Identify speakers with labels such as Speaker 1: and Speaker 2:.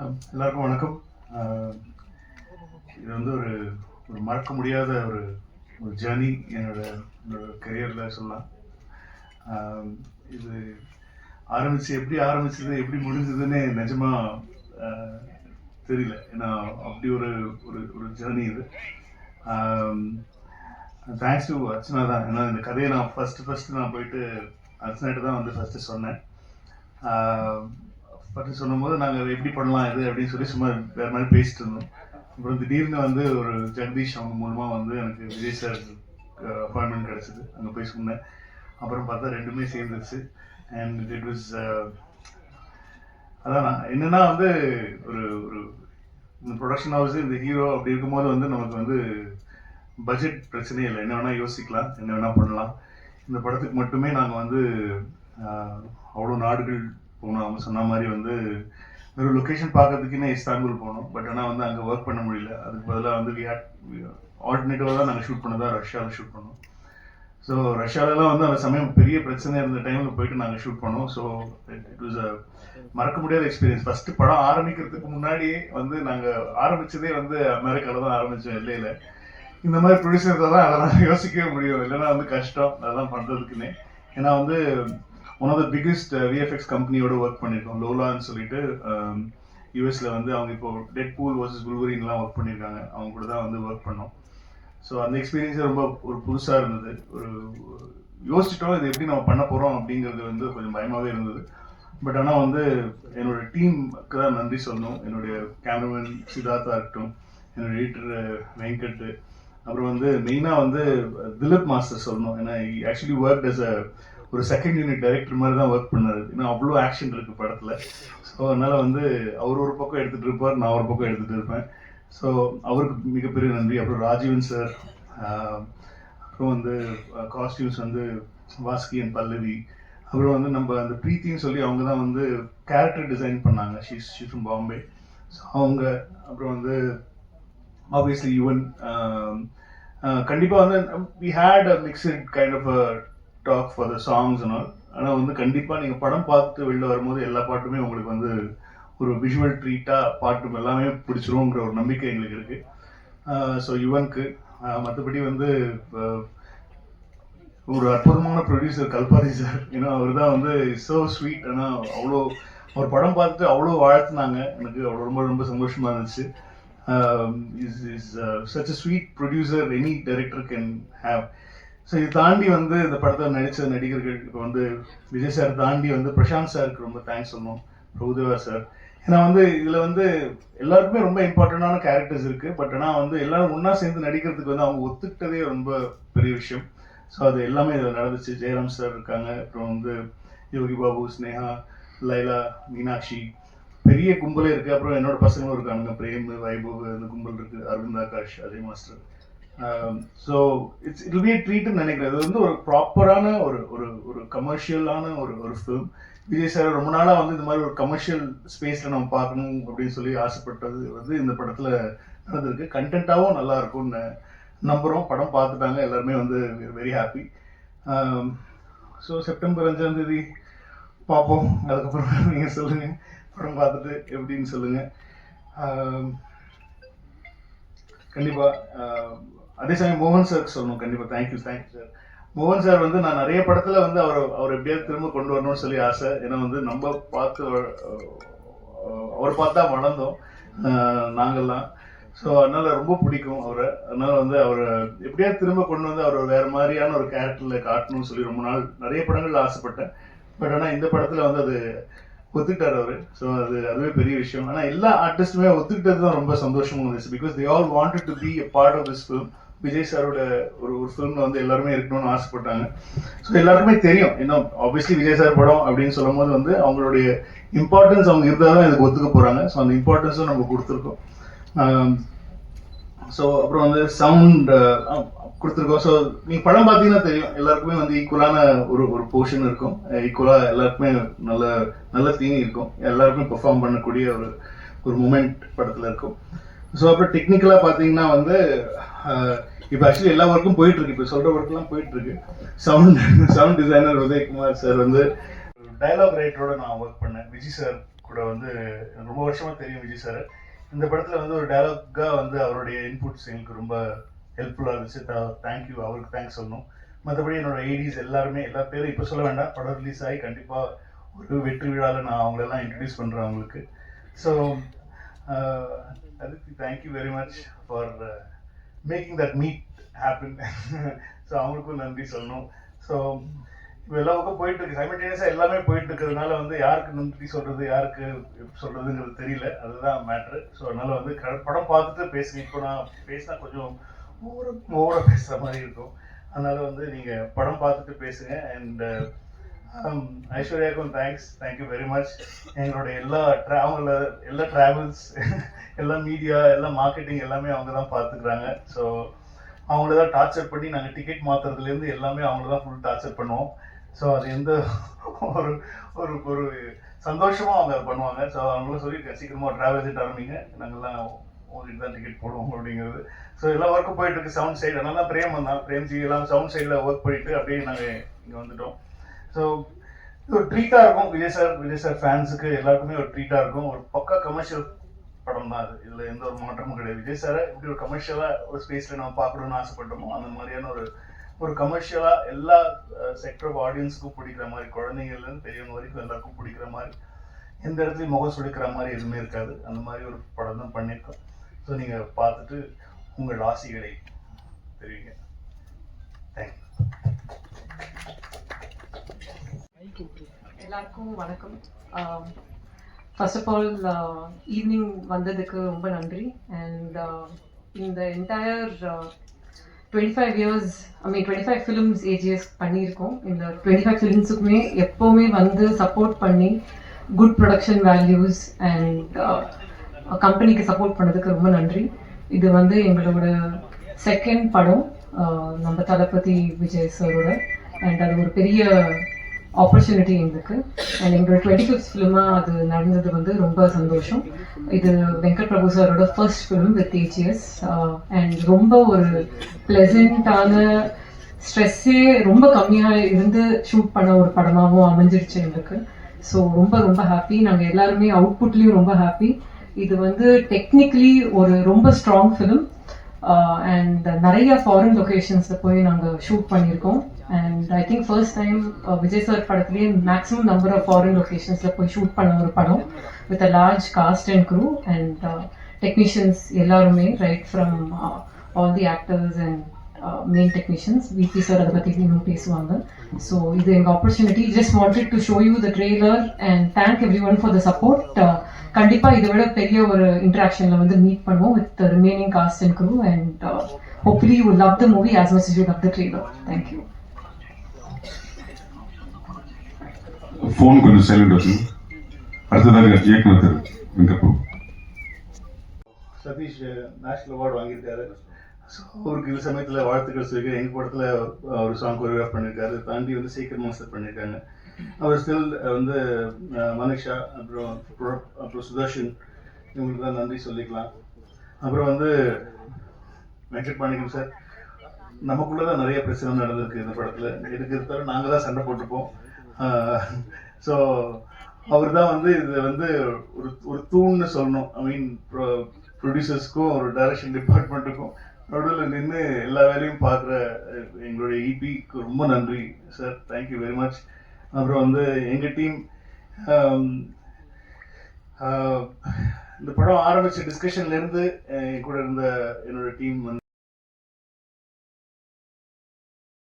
Speaker 1: எல்லாருக்கும் வணக்கம். இது வந்து ஒரு ஒரு மறக்க முடியாத ஒரு ஒரு ஜேர்னி என்னோட கரியரில் சொல்லலாம். இது எப்படி ஆரம்பிச்சது எப்படி முடிஞ்சதுன்னு நிஜமாக தெரியல. ஏன்னா அப்படி ஒரு ஒரு ஒரு ஜேர்னி இது. தேங்க்ஸ் டு அர்ச்சனா தான். ஏன்னா இந்த கதையை நான் ஃபஸ்ட்டு நான் போயிட்டு அர்ச்சனாட்டு தான் வந்து ஃபஸ்ட்டு சொன்னேன். பற்றி சொல்லும்போது நாங்கள் எப்படி பண்ணலாம் இது அப்படின்னு சொல்லி சும்மா வேறு மாதிரி பேசிட்டு இருந்தோம். அப்புறம் திடீர்னு வந்து ஒரு ஜெகதீஷ் அவங்க மூலமாக வந்து எனக்கு விஜய் சார் அப்பாயின்மெண்ட் கிடச்சிது. அங்கே போய் சொன்னேன். அப்புறம் பார்த்தா ரெண்டுமே சேர்ந்துருச்சு. அண்ட் இட் வாஸ் அதான் என்னென்னா வந்து ஒரு ஒரு இந்த ப்ரொடக்ஷன் ஹவுஸ் இந்த ஹீரோ அப்படி இருக்கும்போது வந்து நமக்கு வந்து பட்ஜெட் பிரச்சனையே இல்லை. என்ன வேணால் யோசிக்கலாம், என்ன வேணால் பண்ணலாம். இந்த படத்துக்கு மட்டுமே நாங்கள் வந்து அவ்வளோ நாடுகள் போனோம். அவங்க சொன்ன மாதிரி வந்து ஒரு லொக்கேஷன் பார்க்கறதுக்குன்னே இஸ்தான்புல் போனோம். பட் ஆனால் வந்து அங்கே ஒர்க் பண்ண முடியல. அதுக்கு பதிலாக வந்து ஆல்டர்னேட்டிவாக தான் நாங்கள் ஷூட் பண்ணதான் ரஷ்யாவில் ஷூட் பண்ணோம். ஸோ ரஷ்யாவிலலாம் வந்து அந்த சமயம் பெரிய பிரச்சனை இருந்த டைமில் போயிட்டு நாங்கள் ஷூட் பண்ணோம். ஸோ இட் வாஸ் அ மறக்க முடியாத எக்ஸ்பீரியன்ஸ். ஃபஸ்ட்டு படம் ஆரம்பிக்கிறதுக்கு முன்னாடியே வந்து நாங்கள் ஆரம்பித்ததே வந்து அமெரிக்காவில் தான் ஆரம்பித்தோம், எல்லையில். இந்த மாதிரி ப்ரொடியூசர் தான் அதெல்லாம் யோசிக்கவே முடியும். இல்லைன்னா வந்து கஷ்டம் அதெல்லாம் பண்ணுறதுக்குன்னே. ஏன்னா வந்து one of the biggest VFX கம்பெனியோட ஒர்க் பண்ணியிருக்கோம், லோலான்னு சொல்லிட்டு. யூஎஸில் வந்து அவங்க இப்போ டெட் பூல் வர்சஸ் குல்வரின்லாம் ஒர்க் பண்ணியிருக்காங்க. அவங்க கூட தான் வந்து ஒர்க் பண்ணோம். ஸோ அந்த எக்ஸ்பீரியன்ஸே ரொம்ப ஒரு புதுசாக இருந்தது. ஒரு யோசிச்சிட்டோம் இது எப்படி நம்ம பண்ண போகிறோம் அப்படிங்கிறது வந்து கொஞ்சம் பயமாகவே இருந்தது. பட் ஆனால் வந்து என்னோட டீமுக்கு தான் நன்றி சொல்லணும். என்னுடைய கேமராமேன் சித்தார்த்தா இருக்கட்டும், என்னோட எடிட்டர் வெங்கட், அப்புறம் வந்து மெயினாக வந்து திலீப் மாஸ்டர் சொல்லணும். ஏன்னா ஆக்சுவலி ஒர்க் அஸ் ஒரு செகண்ட் யூனிட் டைரக்டர் மாதிரி தான் ஒர்க் பண்ணாரு. ஏன்னா அவ்வளோ ஆக்ஷன் இருக்கு படத்தில். ஸோ அதனால வந்து அவர் ஒரு பக்கம் எடுத்துகிட்டு இருப்பார், நான் ஒரு பக்கம் எடுத்துகிட்டு இருப்பேன். ஸோ அவருக்கு மிகப்பெரிய நன்றி. அப்புறம் ராஜீவன் சார், அப்புறம் வந்து காஸ்டியூம்ஸ் வந்து வாஸ்கி அண்ட் பல்லவி, அப்புறம் வந்து நம்ம அந்த பிரீத்தின்னு சொல்லி அவங்க தான் வந்து கேரக்டர் டிசைன் பண்ணாங்க. She's from Bombay. ஸோ அவங்க, அப்புறம் வந்து ஆப்வியஸ்லி யுவன். கண்டிப்பாக வந்து we had a mixed kind of a talk for the songs and all. ஆனால் வந்து கண்டிப்பாக நீங்கள் படம் பார்த்து வெளில வரும்போது எல்லா பாட்டுமே உங்களுக்கு வந்து ஒரு விஷுவல் ட்ரீட்டாக பாட்டு எல்லாமே பிடிச்சிருங்கிற ஒரு நம்பிக்கை எங்களுக்கு இருக்குது. ஸோ யுவனுக்கு மற்றபடி வந்து ஒரு அற்புதமான ப்ரொடியூசர் கல்பாதி சார். ஏன்னா அவர் தான் வந்து ஸோ ஸ்வீட். ஆனால் அவ்வளோ ஒரு படம் பார்த்துட்டு அவ்வளோ வாழ்த்துனாங்க. எனக்கு அவ்வளோ ரொம்ப ரொம்ப சந்தோஷமாக இருந்துச்சு. Is such a sweet producer any director can have. So இது தாண்டி வந்து இந்த படத்தில் நடித்த நடிகர்கள் இப்போ வந்து விஜய் சார் தாண்டி வந்து பிரசாந்த் சாருக்கு ரொம்ப தேங்க்ஸ் சொல்லணும், பிரபுதேவா சார். ஏன்னா வந்து இதில் வந்து எல்லாருக்குமே ரொம்ப இம்பார்ட்டண்டான கேரக்டர்ஸ் இருக்குது. பட் ஆனால் வந்து எல்லாரும் ஒன்றா சேர்ந்து நடிக்கிறதுக்கு வந்து அவங்க ஒத்துக்கிட்டதே ரொம்ப பெரிய விஷயம். ஸோ அது எல்லாமே இதில் நடந்துச்சு. ஜெயராம் சார் இருக்காங்க, அப்புறம் வந்து யோகி பாபு, ஸ்னேகா, லைலா, மீனாட்சி, பெரிய கும்பலே இருக்குது. அப்புறம் என்னோட பசங்களும் இருக்காங்க, பிரேம், வைபவ், அந்த கும்பல் இருக்குது, Aravind Akash, Ajay master. So it will be a ட்ரீட்னு நினைக்கிறேன். இது வந்து ஒரு ப்ராப்பரான ஒரு ஒரு ஒரு கமர்ஷியலான ஒரு ஒரு ஃபிலிம். விஜய் சார் ரொம்ப நாளாக வந்து இந்த மாதிரி ஒரு கமர்ஷியல் ஸ்பேஸில் நம்ம பார்க்கணும் அப்படின்னு சொல்லி ஆசைப்பட்டது வந்து இந்த படத்தில் நடந்திருக்கு. கண்டென்ட்டாகவும் நல்லா இருக்கும்னு நம்புகிறோம். படம் பார்த்துட்டாங்க எல்லாருமே, வந்து வெரி ஹாப்பி. ஸோ செப்டம்பர் 5ஆம் தேதி பார்ப்போம். அதுக்கப்புறம் நீங்கள் சொல்லுங்கள், படம் பார்த்துட்டு எப்படின்னு சொல்லுங்கள். கண்டிப்பாக அதே சமயம் மோகன் சாருக்கு சொல்லணும். கண்டிப்பாக தேங்க்யூ சார். மோகன் சார் வந்து நான் நிறைய படத்தில் வந்து அவர் எப்படியாவது திரும்ப கொண்டு வரணும்னு சொல்லி ஆசை. ஏன்னா வந்து நம்ம பார்த்து அவர் பார்த்தா வளர்ந்தோம் நாங்கள்லாம். ஸோ அதனால் ரொம்ப பிடிக்கும் அவரை. அதனால் வந்து அவரை எப்படியாவது திரும்ப கொண்டு வந்து அவர் வேறு மாதிரியான ஒரு கேரக்டரில் காட்டணும்னு சொல்லி ரொம்ப நாள் நிறைய படங்களில் ஆசைப்பட்டேன். பட் ஆனால் இந்த படத்தில் வந்து அது ஒத்துக்கிட்டார் அவர். ஸோ அதுவே பெரிய விஷயம். ஆனால் எல்லா ஆர்டிஸ்ட்டுமே ஒத்துக்கிட்டது தான் ரொம்ப சந்தோஷமாக இருந்துச்சு. Because they all wanted to be a part of this film. Vijay சாரோட ஒரு ஃபிலிமில் வந்து எல்லாருமே இருக்கணும்னு ஆசைப்பட்டாங்க. ஸோ எல்லாருக்குமே தெரியும், இன்னும் ஆப்வியஸ்லி விஜய் சார் படம் அப்படின்னு சொல்லும் போது வந்து அவங்களுடைய இம்பார்ட்டன்ஸ் அவங்க இருந்தால் தான் இதுக்கு ஒத்துக்க போகிறாங்க. ஸோ அந்த இம்பார்ட்டன்ஸும் நம்ம கொடுத்துருக்கோம். ஸோ அப்புறம் வந்து சவுண்ட் கொடுத்துருக்கோம். ஸோ நீங்கள் படம் பார்த்தீங்கன்னா தெரியும், எல்லாருக்குமே வந்து ஈக்குவலான ஒரு ஒரு போர்ஷன் இருக்கும். ஈக்குவலாக எல்லாருக்குமே நல்ல நல்ல தீனி இருக்கும். எல்லாருக்குமே பெர்ஃபார்ம் பண்ணக்கூடிய ஒரு ஒரு மூமெண்ட் படத்தில் இருக்கும். ஸோ அப்புறம் டெக்னிக்கலாக பார்த்தீங்கன்னா வந்து இப்போ ஆக்சுவலி எல்லா ஒர்க்கும் போயிட்டுருக்கு. இப்போ சொல்கிற ஒர்க்லாம் போயிட்டுருக்கு. சவுண்ட் டிசைனர் உதயகுமார் சார் வந்து டயலாக் ரைட்டரோட நான் ஒர்க் பண்ணேன். விஜய் சார் கூட வந்து எனக்கு ரொம்ப வருஷமாக தெரியும் விஜய் சார். இந்த படத்தில் வந்து ஒரு டயலாக்காக வந்து அவருடைய இன்புட்ஸ் எங்களுக்கு ரொம்ப ஹெல்ப்ஃபுல்லாக இருந்துச்சு. தேங்க்யூ, அவருக்கு தேங்க்ஸ் சொல்லணும். மற்றபடி என்னோட ஐடிஸ் எல்லாருமே, எல்லா பேரும் இப்போ சொல்ல வேண்டாம், படம் ரிலீஸ் ஆகி கண்டிப்பாக ஒரு வெற்றி விழாவில் நான் அவங்களெல்லாம் இன்ட்ரடியூஸ் பண்ணுறேன் அவங்களுக்கு. ஸோ அதுக்கு thank you very much for making that meet happen. So அவங்களுக்கும் நன்றி சொல்லணும். ஸோ இப்போ எல்லா பக்கம் போயிட்டு இருக்கு, சைமல்டேனியஸாக எல்லாமே போயிட்டு இருக்கிறதுனால வந்து யாருக்கு நன்றி சொல்றது, யாருக்கு சொல்றதுங்கிறது தெரியல. அதுதான் மேட்ரு. ஸோ அதனால வந்து படம் பார்த்துட்டு பேசுங்க. இப்போ நான் பேசினா கொஞ்சம் ஓவரா பேசுற மாதிரி இருக்கும். அதனால வந்து நீங்க படம் பார்த்துட்டு பேசுங்க. அண்ட் ஐஸ்வர்யாவுக்கும் தேங்க்யூ வெரி மச். எங்களோட அவங்கள எல்லா டிராவல்ஸ், எல்லா மீடியா, எல்லா மார்க்கெட்டிங் எல்லாமே அவங்க தான் பார்த்துக்கிறாங்க. ஸோ அவங்கள தான் டார்ச்சர் பண்ணி நாங்கள் டிக்கெட் மாற்றுறதுலேருந்து எல்லாமே அவங்கள தான் ஃபுல் டார்ச்சர் பண்ணுவோம். ஸோ அது எந்த ஒரு ஒரு ஒரு சந்தோஷமாக அவங்க பண்ணுவாங்க. ஸோ அவங்களும் சொல்லியிருக்கேன், சீக்கிரமாக ட்ராவல் ஏஜென்ட் ஆரம்பிங்க, நாங்கள்லாம் உங்களுக்கு தான் டிக்கெட் போடுவோம் அப்படிங்கிறது. ஸோ எல்லா ஒர்க்கும் போயிட்டு இருக்கு சவுண்ட் சைடு. அதனால தான் பிரேம் வந்தான், பிரேம்ஜி எல்லாம் சவுண்ட் சைடில் ஒர்க் பண்ணிட்டு அப்படியே நாங்கள் இங்கே வந்துட்டோம். ஸோ இது ஒரு ட்ரீட்டாக இருக்கும். விஜய் சார் ஃபேன்ஸுக்கு எல்லாருக்குமே ஒரு ட்ரீட்டாக இருக்கும். ஒரு பக்கா கமர்ஷியல் படம் தான் அது. இதில் எந்த ஒரு மாற்றமும் கிடையாது. விஜய் சாரை இப்படி ஒரு கமர்ஷியலாக ஒரு ஸ்பேஸில் நம்ம பார்க்கணும்னு ஆசைப்பட்டோமோ அந்த மாதிரியான ஒரு கமர்ஷியலாக எல்லா செக்டர் ஆஃப் ஆடியன்ஸுக்கும் பிடிக்கிற மாதிரி, குழந்தைங்கள்லேருந்து பெரியவங்க வரைக்கும் எல்லாருக்கும் பிடிக்கிற மாதிரி, எந்த இடத்துலையும் முகம் சுழிக்கிற மாதிரி எதுவுமே இருக்காது. அந்த மாதிரி ஒரு படம் தான் பண்ணியிருக்கோம். ஸோ நீங்கள் பார்த்துட்டு உங்கள் ஆசைகளை தெரிவிங்க. தேங்க்யூ.
Speaker 2: எல்லாருக்கும் வணக்கம். ஃபர்ஸ்ட் ஆஃப் ஆல் ஈவினிங் வந்ததுக்கு ரொம்ப நன்றி. அண்ட் இந்த என்டையர் 25 years, 25 ஃபிலிம்ஸ் ஏஜிஎஸ் பண்ணியிருக்கோம். இந்த 25 ஃபிலிம்ஸுக்குமே எப்போவுமே வந்து சப்போர்ட் பண்ணி குட் ப்ரொடக்ஷன் வேல்யூஸ் அண்ட் கம்பெனிக்கு சப்போர்ட் பண்ணதுக்கு ரொம்ப நன்றி. இது வந்து எங்களோட செகண்ட் படம் நம்ம தளபதி விஜய் சாரோட. அண்ட் அது ஒரு பெரிய ஆப்பர்ச்சுனிட்டி எங்களுக்கு. அண்ட் எங்களோட 25th ஃபிலிமாக அது நடந்தது வந்து ரொம்ப சந்தோஷம். இது வெங்கட் பிரபு சாரோட first film with AGS. And ரொம்ப ஒரு ப்ளசண்ட்டான, ஸ்ட்ரெஸ்ஸே ரொம்ப கம்மியாக இருந்து ஷூட் பண்ண ஒரு படமாகவும் அமைஞ்சிருச்சு எங்களுக்கு. ஸோ ரொம்ப ரொம்ப ஹாப்பி. நாங்கள் எல்லாருமே அவுட்புட்லேயும் ரொம்ப ஹாப்பி. இது வந்து டெக்னிக்கலி ஒரு ரொம்ப ஸ்ட்ராங் ஃபிலிம். அண்ட் நிறைய ஃபாரின் லொக்கேஷன்ஸில் போய் நாங்கள் ஷூட் பண்ணியிருக்கோம். And I think first time Vijay sir படத்துலேயே மேக்ஸிமம் நம்பர் ஆஃப் ஃபாரின் லொக்கேஷன்ஸில் போய் ஷூட் பண்ண ஒரு படம் with a large cast and crew and technicians எல்லாருமே, right from all the actors and main technicians. VP sir அதை பற்றி இன்னும் பேசுவாங்க. ஸோ இது எங்கள் opportunity. Just wanted to show you the trailer and thank every one for the support. கண்டிப்பாக இதை விட பெரிய ஒரு இன்ட்ராக்ஷனில் வந்து மீட் பண்ணுவோம் with the remaining cast and crew. And hopefully you love the movie as much as you love the trailer. Thank you.
Speaker 3: Phone கொஞ்சம் silent வச்சு. அடுத்ததாக இயக்குனர் திரு வெங்கட் பிரபு.
Speaker 1: சதீஷ் நேஷனல் அவார்டு வாங்கியிருக்காரு. ஸோ அவருக்கு இந்த சமயத்தில் வாழ்த்துக்கள் சொல்லியிருக்காரு. எங்கள் படத்தில் ஒரு சாங் கொரியோகிராஃப் பண்ணியிருக்காரு. தாண்டி வந்து சீக்கிரம் மாஸ்டர் பண்ணியிருக்காங்க. அவர் ஸ்டில் வந்து மனிஷா, அப்புறம் சுதர்ஷன், இவங்களுக்கு தான் நன்றி சொல்லிக்கலாம். அப்புறம் வந்து வெங்கட் மாணிக்கம் சார், நமக்குள்ளே தான் நிறைய பிரச்சனை நடந்திருக்கு இந்த படத்தில். இருக்கிறத நாங்கள் தான் சண்டை போட்டுப்போம். ஸோ அவர் தான் வந்து இதை வந்து ஒரு தூண்னு சொல்லணும். ஐ மீன் ப்ரொடியூசர்ஸ்க்கும் ஒரு டைரக்ஷன் டிபார்ட்மெண்ட்டுக்கும் நடுவில் நின்று எல்லா வேலையும் பார்க்குற எங்களுடைய இபிக்கு ரொம்ப நன்றி சார். Thank you very much. அப்புறம் வந்து எங்கள் டீம், இந்த படம் ஆரம்பித்த டிஸ்கஷன்லேருந்து கூட இருந்த என்னோட டீம் வந்து